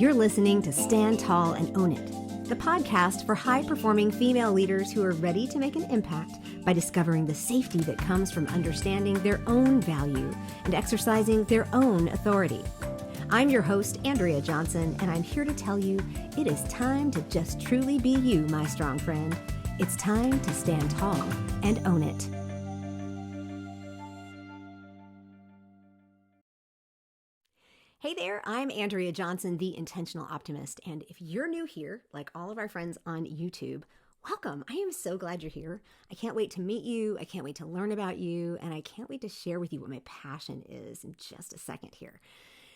You're listening to Stand Tall and Own It, the podcast for high-performing female leaders who are ready to make an impact by discovering the safety that comes from understanding their own value and exercising their own authority. I'm your host, Andrea Johnson, and I'm here to tell you it is time to just truly be you, my strong friend. It's time to stand tall and own it. Hey there, I'm Andrea Johnson, the Intentional Optimist, and if you're new here, like all of our friends on YouTube, welcome. I am so glad you're here. I can't wait to meet you, I can't wait to learn about you, and I can't wait to share with you what my passion is in just a second here.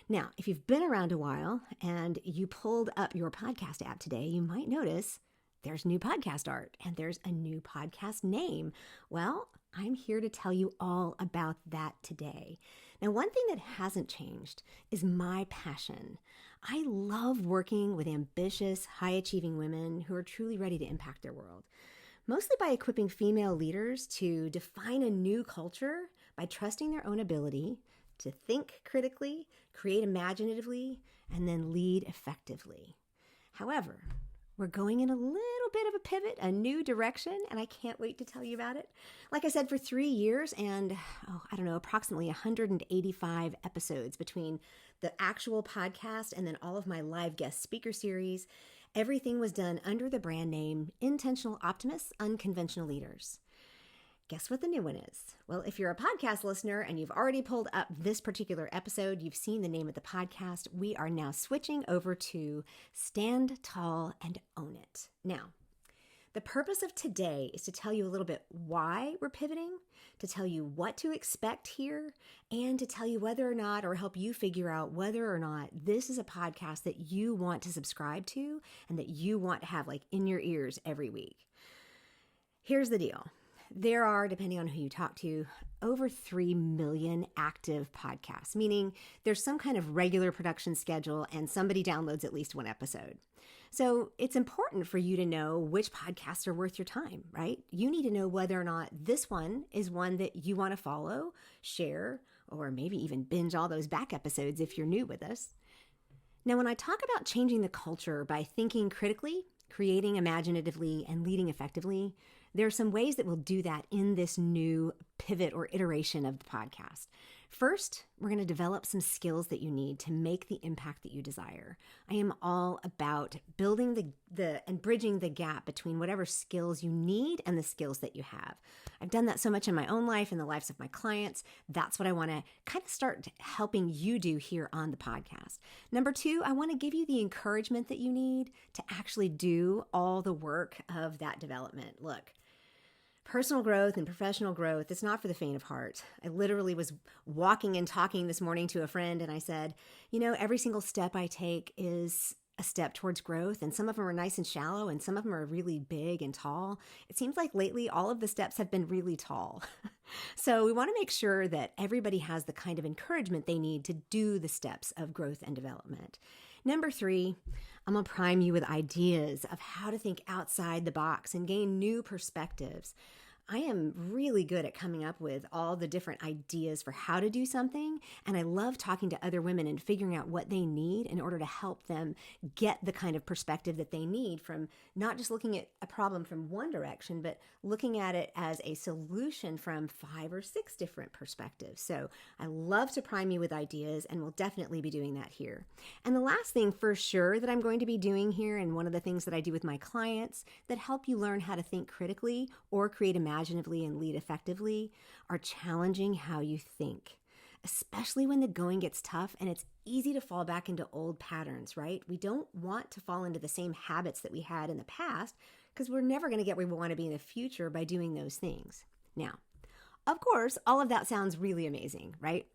Now, if you've been around a while and you pulled up your podcast app today, you might notice there's new podcast art and there's a new podcast name. Well, I'm here to tell you all about that today. Now, one thing that hasn't changed is my passion. I love working with ambitious, high-achieving women who are truly ready to impact their world, mostly by equipping female leaders to define a new culture by trusting their own ability to think critically, create imaginatively, and then lead effectively. However, we're going in a little bit of a pivot, a new direction, and I can't wait to tell you about it. Like I said, for 3 years and, approximately 185 episodes between the actual podcast and then all of my live guest speaker series, everything was done under the brand name Intentional Optimists, Unconventional Leaders. Guess what the new one is? Well, if you're a podcast listener and you've already pulled up this particular episode, you've seen the name of the podcast, we are now switching over to Stand Tall and Own It. Now, the purpose of today is to tell you a little bit why we're pivoting, to tell you what to expect here, and to tell you whether or not, or help you figure out whether or not this is a podcast that you want to subscribe to and that you want to have in your ears every week. Here's the deal. There are, depending on who you talk to, over 3 million active podcasts, meaning there's some kind of regular production schedule and somebody downloads at least one episode. So it's important for you to know which podcasts are worth your time, right? You need to know whether or not this one is one that you want to follow, share, or maybe even binge all those back episodes if you're new with us. Now, when I talk about changing the culture by thinking critically, creating imaginatively, and leading effectively, there are some ways that we'll do that in this new pivot or iteration of the podcast. First, we're going to develop some skills that you need to make the impact that you desire. I am all about building and bridging the gap between whatever skills you need and the skills that you have. I've done that so much in my own life and the lives of my clients. That's what I want to kind of start helping you do here on the podcast. Number 2, I want to give you the encouragement that you need to actually do all the work of that development. Look, personal growth and professional growth, it's not for the faint of heart. I literally was walking and talking this morning to a friend and I said, every single step I take is a step towards growth, and some of them are nice and shallow and some of them are really big and tall. It seems like lately all of the steps have been really tall. So we want to make sure that everybody has the kind of encouragement they need to do the steps of growth and development. Number 3, I'm going to prime you with ideas of how to think outside the box and gain new perspectives. I am really good at coming up with all the different ideas for how to do something, and I love talking to other women and figuring out what they need in order to help them get the kind of perspective that they need from not just looking at a problem from one direction, but looking at it as a solution from 5 or 6 different perspectives. So I love to prime you with ideas, and we'll definitely be doing that here. And the last thing for sure that I'm going to be doing here, and one of the things that I do with my clients that help you learn how to think critically or create imaginatively and lead effectively, are challenging how you think, especially when the going gets tough and it's easy to fall back into old patterns, right? We don't want to fall into the same habits that we had in the past because we're never going to get where we want to be in the future by doing those things. Now, of course, all of that sounds really amazing, right?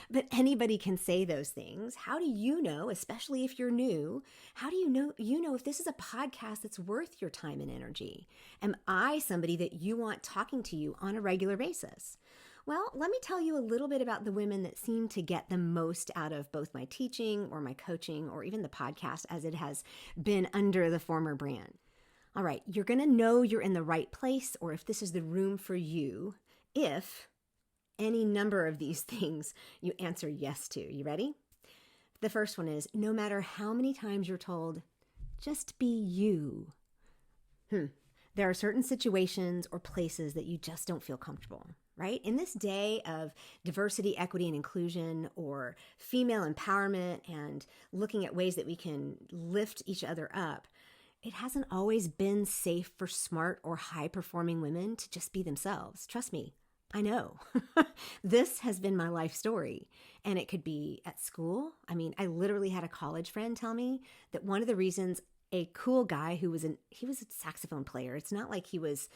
But anybody can say those things. How do you know, especially if you're new, how do you know if this is a podcast that's worth your time and energy? Am I somebody that you want talking to you on a regular basis? Well, let me tell you a little bit about the women that seem to get the most out of both my teaching or my coaching or even the podcast as it has been under the former brand. All right, you're going to know you're in the right place or if this is the room for you if any number of these things you answer yes to. You ready? The first one is, no matter how many times you're told, just be you. There are certain situations or places that you just don't feel comfortable, right? In this day of diversity, equity, and inclusion, or female empowerment and looking at ways that we can lift each other up, it hasn't always been safe for smart or high-performing women to just be themselves. Trust me, I know. This has been my life story. And it could be at school. I mean, I literally had a college friend tell me that one of the reasons a cool guy he was a saxophone player. It's not like he was,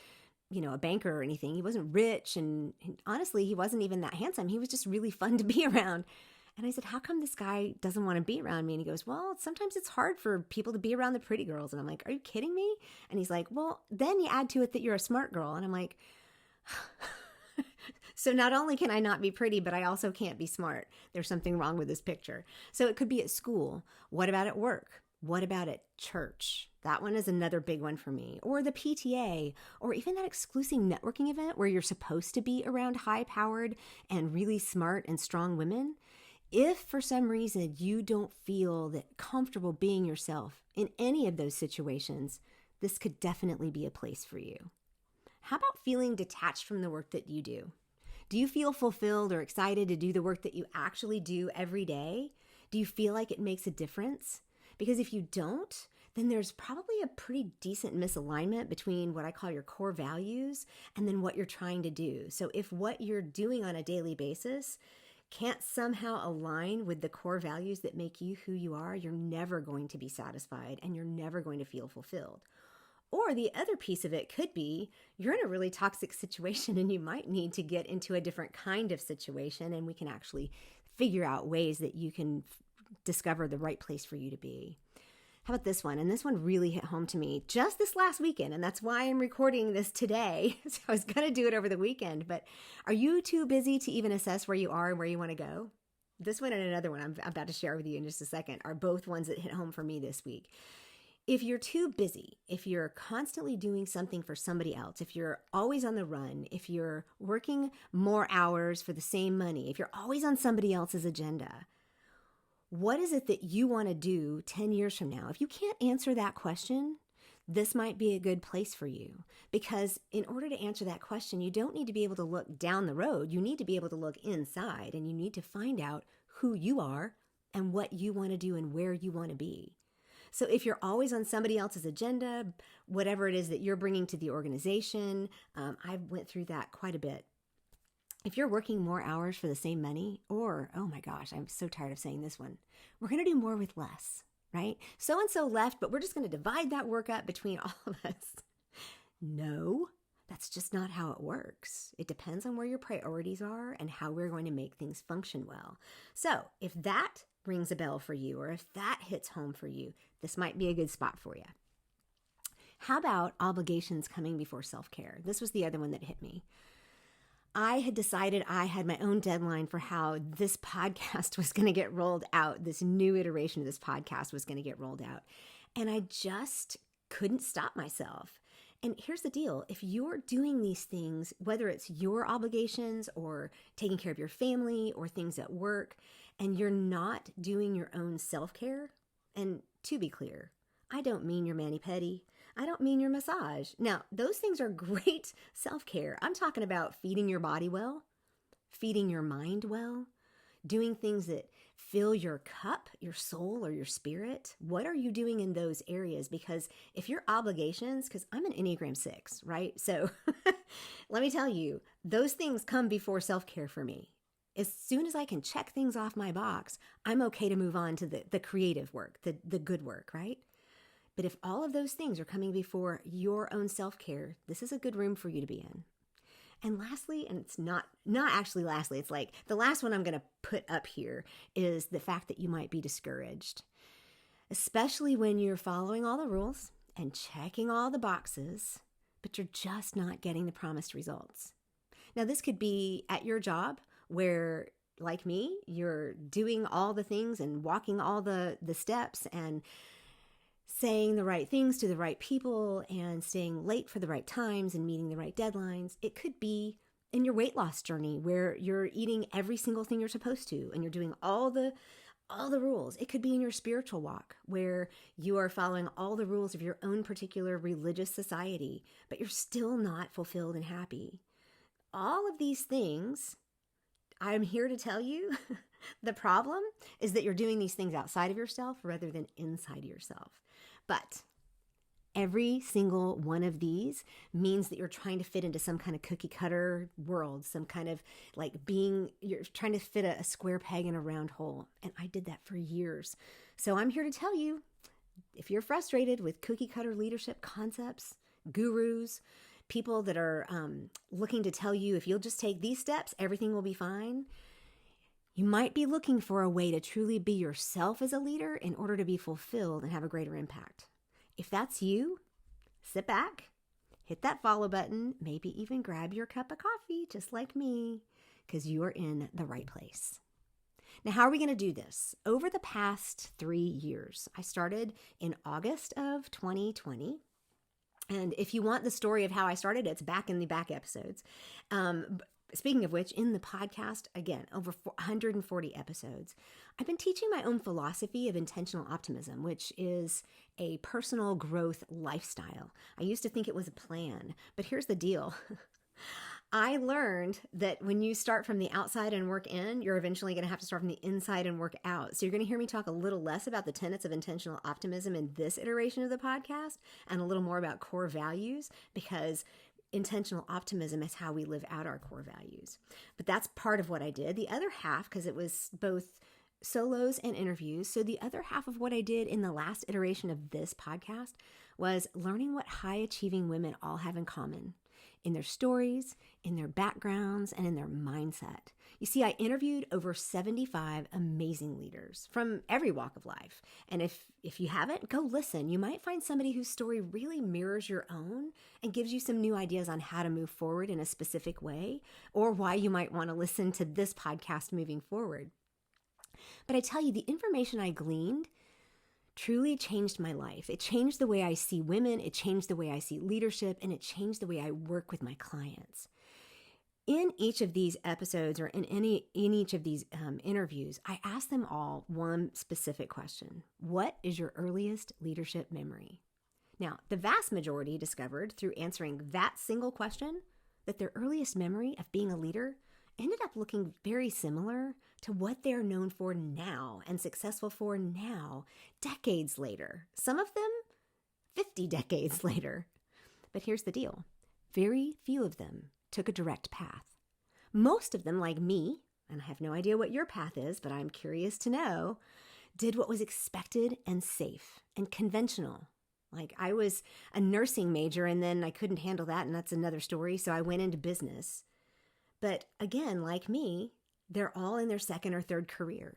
a banker or anything. He wasn't rich. And honestly, he wasn't even that handsome. He was just really fun to be around. And I said, how come this guy doesn't want to be around me? And he goes, well, sometimes it's hard for people to be around the pretty girls. And I'm like, are you kidding me? And he's like, well, then you add to it that you're a smart girl. And I'm like, so not only can I not be pretty, but I also can't be smart. There's something wrong with this picture. So it could be at school. What about at work? What about at church? That one is another big one for me. Or the PTA, or even that exclusive networking event where you're supposed to be around high-powered and really smart and strong women. If for some reason you don't feel that comfortable being yourself in any of those situations, this could definitely be a place for you. How about feeling detached from the work that you do? Do you feel fulfilled or excited to do the work that you actually do every day? Do you feel like it makes a difference? Because if you don't, then there's probably a pretty decent misalignment between what I call your core values and then what you're trying to do. So if what you're doing on a daily basis can't somehow align with the core values that make you who you are, you're never going to be satisfied and you're never going to feel fulfilled. Or the other piece of it could be you're in a really toxic situation and you might need to get into a different kind of situation, and we can actually figure out ways that you can discover the right place for you to be. How about this one? And this one really hit home to me just this last weekend, and that's why I'm recording this today. So I was going to do it over the weekend, but are you too busy to even assess where you are and where you want to go? This one and another one I'm about to share with you in just a second are both ones that hit home for me this week. If you're too busy, if you're constantly doing something for somebody else, if you're always on the run, if you're working more hours for the same money, if you're always on somebody else's agenda, what is it that you want to do 10 years from now? If you can't answer that question, this might be a good place for you. Because in order to answer that question, you don't need to be able to look down the road. You need to be able to look inside, and you need to find out who you are and what you want to do and where you want to be. So if you're always on somebody else's agenda, whatever it is that you're bringing to the organization, I went through that quite a bit. If you're working more hours for the same money, or, oh my gosh, I'm so tired of saying this one, we're going to do more with less, right? So-and-so left, but we're just going to divide that work up between all of us. No, that's just not how it works. It depends on where your priorities are and how we're going to make things function well. So if that rings a bell for you, or if that hits home for you, this might be a good spot for you. How about obligations coming before self-care? This was the other one that hit me. I had decided I had my own deadline for how this podcast was going to get rolled out. This new iteration of this podcast was going to get rolled out. And I just couldn't stop myself. And here's the deal. If you're doing these things, whether it's your obligations or taking care of your family or things at work, and you're not doing your own self-care, and to be clear, I don't mean your mani-pedi. I don't mean your massage. Now, those things are great self-care. I'm talking about feeding your body well, feeding your mind well, doing things that fill your cup, your soul, or your spirit. What are you doing in those areas? Because if your obligations, because I'm an Enneagram 6, right? So let me tell you, those things come before self-care for me. As soon as I can check things off my box, I'm okay to move on to the creative work, the good work, right? But if all of those things are coming before your own self-care, this is a good room for you to be in. And lastly, and it's not actually lastly, it's like the last one I'm going to put up here is the fact that you might be discouraged, especially when you're following all the rules and checking all the boxes, but you're just not getting the promised results. Now, this could be at your job where, like me, you're doing all the things and walking all the steps and saying the right things to the right people and staying late for the right times and meeting the right deadlines. It could be in your weight loss journey where you're eating every single thing you're supposed to and you're doing all the all the rules. It could be in your spiritual walk where you are following all the rules of your own particular religious society, but you're still not fulfilled and happy. All of these things, I'm here to tell you, the problem is that you're doing these things outside of yourself rather than inside yourself. But every single one of these means that you're trying to fit into some kind of cookie cutter world, some kind of you're trying to fit a square peg in a round hole. And I did that for years. So I'm here to tell you, if you're frustrated with cookie cutter leadership concepts, gurus, people that are looking to tell you if you'll just take these steps, everything will be fine. You might be looking for a way to truly be yourself as a leader in order to be fulfilled and have a greater impact. If that's you, sit back, hit that follow button, maybe even grab your cup of coffee just like me, because you are in the right place. Now, how are we going to do this? Over the past 3 years, I started in August of 2020. And if you want the story of how I started, it's back in the back episodes. Speaking of which, in the podcast, again, over 140 episodes, I've been teaching my own philosophy of intentional optimism, which is a personal growth lifestyle. I used to think it was a plan, but here's the deal. I learned that when you start from the outside and work in, you're eventually going to have to start from the inside and work out. So you're going to hear me talk a little less about the tenets of intentional optimism in this iteration of the podcast and a little more about core values, because intentional optimism is how we live out our core values. But that's part of what I did. The other half, because it was both solos and interviews, so the other half of what I did in the last iteration of this podcast was learning what high-achieving women all have in common in their stories, in their backgrounds, and in their mindset. You see, I interviewed over 75 amazing leaders from every walk of life. And if you haven't, go listen. You might find somebody whose story really mirrors your own and gives you some new ideas on how to move forward in a specific way, or why you might want to listen to this podcast moving forward. But I tell you, the information I gleaned truly changed my life. It changed the way I see women, it changed the way I see leadership, and it changed the way I work with my clients. In each of these episodes, or in each of these interviews, I ask them all one specific question. What is your earliest leadership memory? Now, the vast majority discovered through answering that single question that their earliest memory of being a leader ended up looking very similar to what they're known for now and successful for now, decades later. Some of them 50 decades later. But here's the deal. Very few of them took a direct path. Most of them, like me, and I have no idea what your path is, but I'm curious to know, did what was expected and safe and conventional. Like, I was a nursing major and then I couldn't handle that, and that's another story, so I went into business. But again, like me, they're all in their second or third career.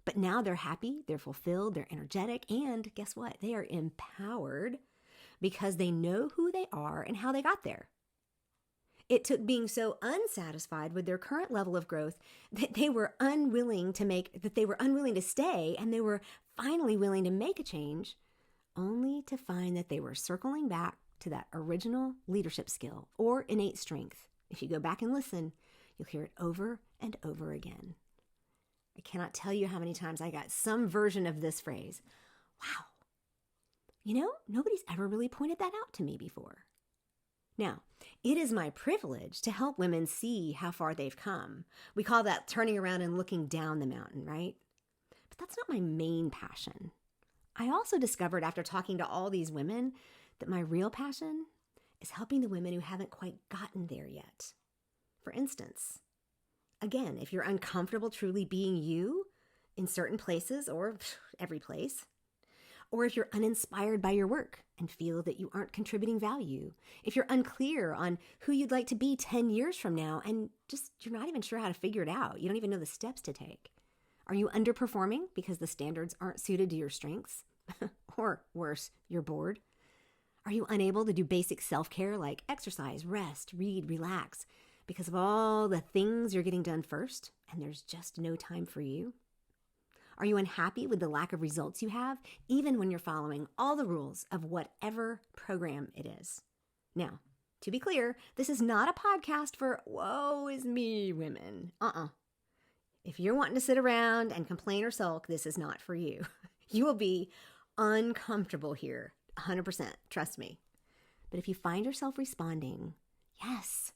But now they're happy, they're fulfilled, they're energetic, and guess what? They are empowered because they know who they are and how they got there. It took being so unsatisfied with their current level of growth that they were unwilling to stay, and they were finally willing to make a change, only to find that they were circling back to that original leadership skill or innate strength. If you go back and listen, you'll hear it over and over again. I cannot tell you how many times I got some version of this phrase. Wow, nobody's ever really pointed that out to me before. Now, it is my privilege to help women see how far they've come. We call that turning around and looking down the mountain, right? But that's not my main passion. I also discovered after talking to all these women that my real passion is helping the women who haven't quite gotten there yet. For instance, again, if you're uncomfortable truly being you in certain places or every place, or if you're uninspired by your work and feel that you aren't contributing value, if you're unclear on who you'd like to be 10 years from now and just you're not even sure how to figure it out, you don't even know the steps to take. Are you underperforming because the standards aren't suited to your strengths? Or worse, you're bored? Are you unable to do basic self-care like exercise, rest, read, relax because of all the things you're getting done first and there's just no time for you? Are you unhappy with the lack of results you have, even when you're following all the rules of whatever program it is? Now, to be clear, this is not a podcast for woe is me women. If you're wanting to sit around and complain or sulk, this is not for you. You will be uncomfortable here, 100%, trust me. But if you find yourself responding, yes,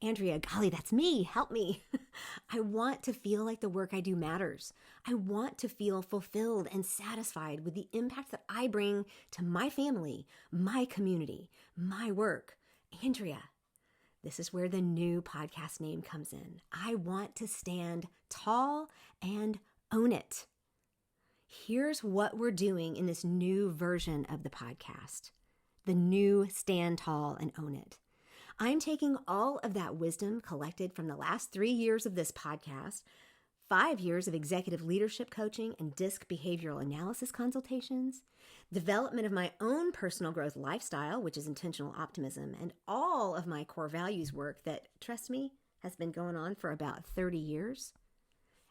Andrea, golly, that's me, help me. I want to feel like the work I do matters. I want to feel fulfilled and satisfied with the impact that I bring to my family, my community, my work. Andrea, this is where the new podcast name comes in. I want to stand tall and own it. Here's what we're doing in this new version of the podcast, the new Stand Tall and Own It. I'm taking all of that wisdom collected from the last 3 years of this podcast, 5 years of executive leadership coaching and DISC behavioral analysis consultations, development of my own personal growth lifestyle, which is intentional optimism, and all of my core values work that, trust me, has been going on for about 30 years.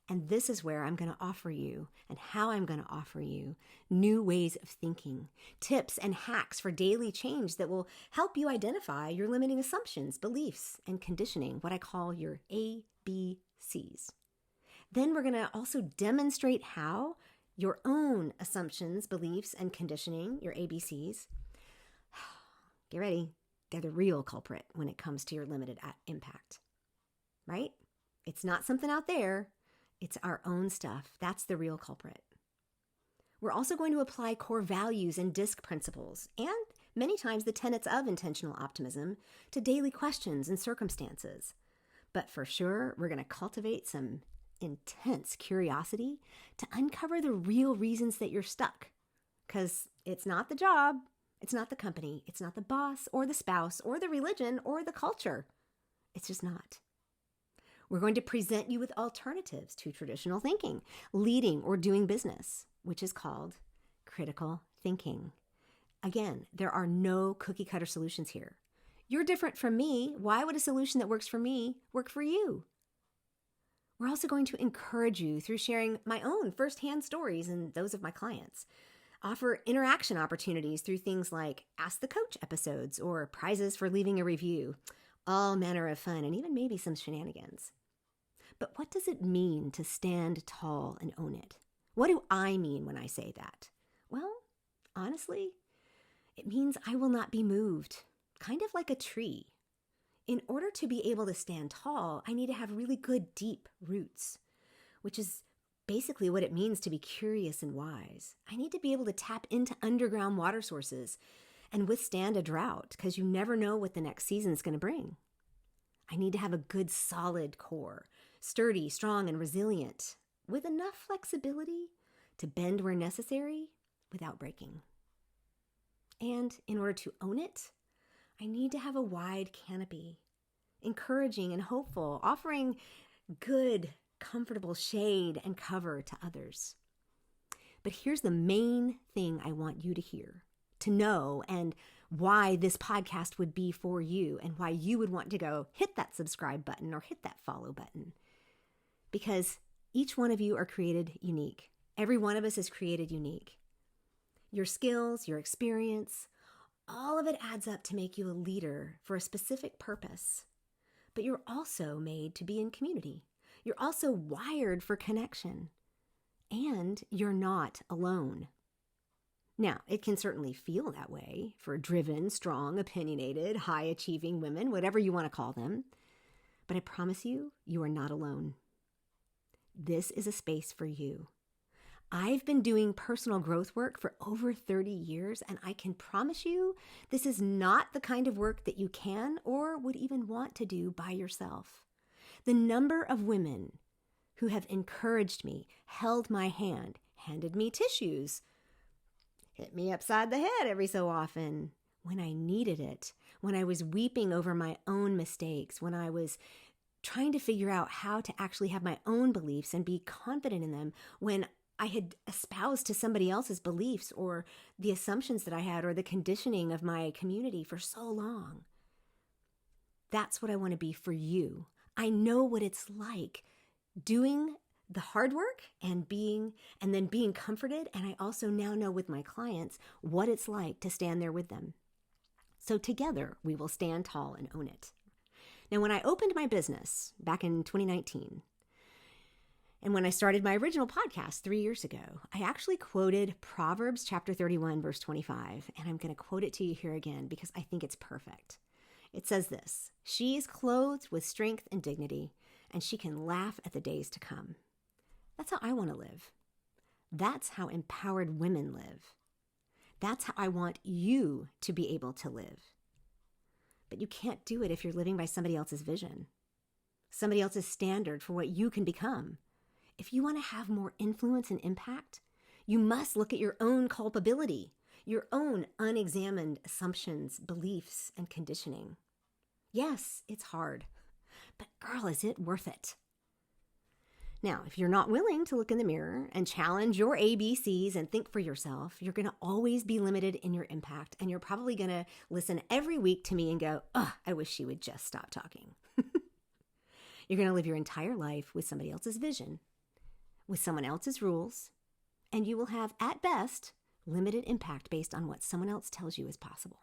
And this is where I'm going to offer you, and how I'm going to offer you, new ways of thinking, tips and hacks for daily change that will help you identify your limiting assumptions, beliefs, and conditioning, what I call your ABCs. Then we're going to also demonstrate how your own assumptions, beliefs, and conditioning, your ABCs, get ready, they're the real culprit when it comes to your limited impact, right? It's not something out there. It's our own stuff. That's the real culprit. We're also going to apply core values and DISC principles, and many times the tenets of intentional optimism, to daily questions and circumstances. But for sure, we're going to cultivate some intense curiosity to uncover the real reasons that you're stuck. Because it's not the job, it's not the company, it's not the boss or the spouse or the religion or the culture. It's just not. We're going to present you with alternatives to traditional thinking, leading or doing business, which is called critical thinking. Again, there are no cookie cutter solutions here. You're different from me. Why would a solution that works for me work for you? We're also going to encourage you through sharing my own firsthand stories and those of my clients. Offer interaction opportunities through things like Ask the Coach episodes or prizes for leaving a review. All manner of fun and even maybe some shenanigans. But what does it mean to stand tall and own it? What do I mean when I say that? Well, honestly, it means I will not be moved, kind of like a tree. In order to be able to stand tall, I need to have really good, deep roots, which is basically what it means to be curious and wise. I need to be able to tap into underground water sources and withstand a drought, because you never know what the next season is going to bring. I need to have a good, solid core, sturdy, strong, and resilient, with enough flexibility to bend where necessary without breaking. And in order to own it, I need to have a wide canopy, encouraging and hopeful, offering good, comfortable shade and cover to others. But here's the main thing I want you to hear, to know, and why this podcast would be for you and why you would want to go hit that subscribe button or hit that follow button. Because each one of you are created unique. Every one of us is created unique. Your skills, your experience, all of it adds up to make you a leader for a specific purpose. But you're also made to be in community. You're also wired for connection. And you're not alone. Now, it can certainly feel that way for driven, strong, opinionated, high-achieving women, whatever you want to call them. But I promise you, you are not alone. This is a space for you. I've been doing personal growth work for over 30 years, and I can promise you this is not the kind of work that you can or would even want to do by yourself. The number of women who have encouraged me, held my hand, handed me tissues, hit me upside the head every so often when I needed it, when I was weeping over my own mistakes, when I was trying to figure out how to actually have my own beliefs and be confident in them, when I had espoused to somebody else's beliefs or the assumptions that I had or the conditioning of my community for so long. That's what I want to be for you. I know what it's like doing the hard work and then being comforted. And I also now know with my clients what it's like to stand there with them. So together we will stand tall and own it. Now, when I opened my business back in 2019, And when I started my original podcast 3 years ago, I actually quoted Proverbs chapter 31, verse 25. And I'm going to quote it to you here again because I think it's perfect. It says this: "She is clothed with strength and dignity, and she can laugh at the days to come." That's how I want to live. That's how empowered women live. That's how I want you to be able to live. But you can't do it if you're living by somebody else's vision, somebody else's standard for what you can become. If you want to have more influence and impact, you must look at your own culpability, your own unexamined assumptions, beliefs, and conditioning. Yes, it's hard, but girl, is it worth it? Now, if you're not willing to look in the mirror and challenge your ABCs and think for yourself, you're going to always be limited in your impact, and you're probably going to listen every week to me and go, "Oh, I wish she would just stop talking." You're going to live your entire life with somebody else's vision, with someone else's rules, and you will have, at best, limited impact based on what someone else tells you is possible.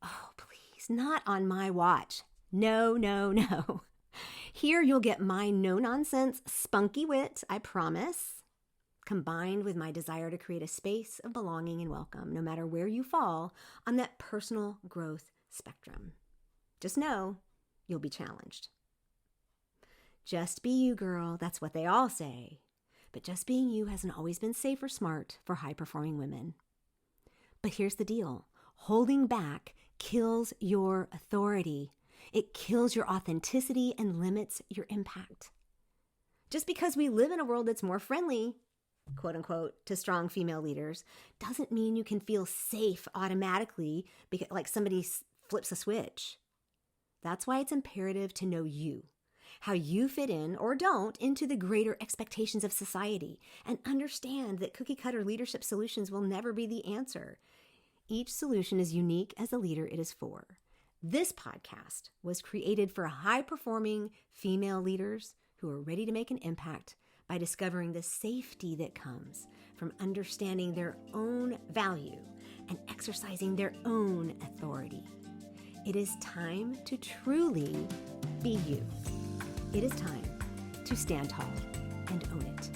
Oh, please, not on my watch. No, no, no. Here you'll get my no-nonsense, spunky wit, I promise, combined with my desire to create a space of belonging and welcome, no matter where you fall on that personal growth spectrum. Just know you'll be challenged. Just be you, girl. That's what they all say. But just being you hasn't always been safe or smart for high-performing women. But here's the deal. Holding back kills your authority. It kills your authenticity and limits your impact. Just because we live in a world that's more friendly, quote unquote, to strong female leaders, doesn't mean you can feel safe automatically because, like somebody flips a switch. That's why it's imperative to know you, how you fit in or don't into the greater expectations of society, and understand that cookie-cutter leadership solutions will never be the answer. Each solution is unique as the leader it is for. This podcast was created for high-performing female leaders who are ready to make an impact by discovering the safety that comes from understanding their own value and exercising their own authority. It is time to truly be you. It is time to stand tall and own it.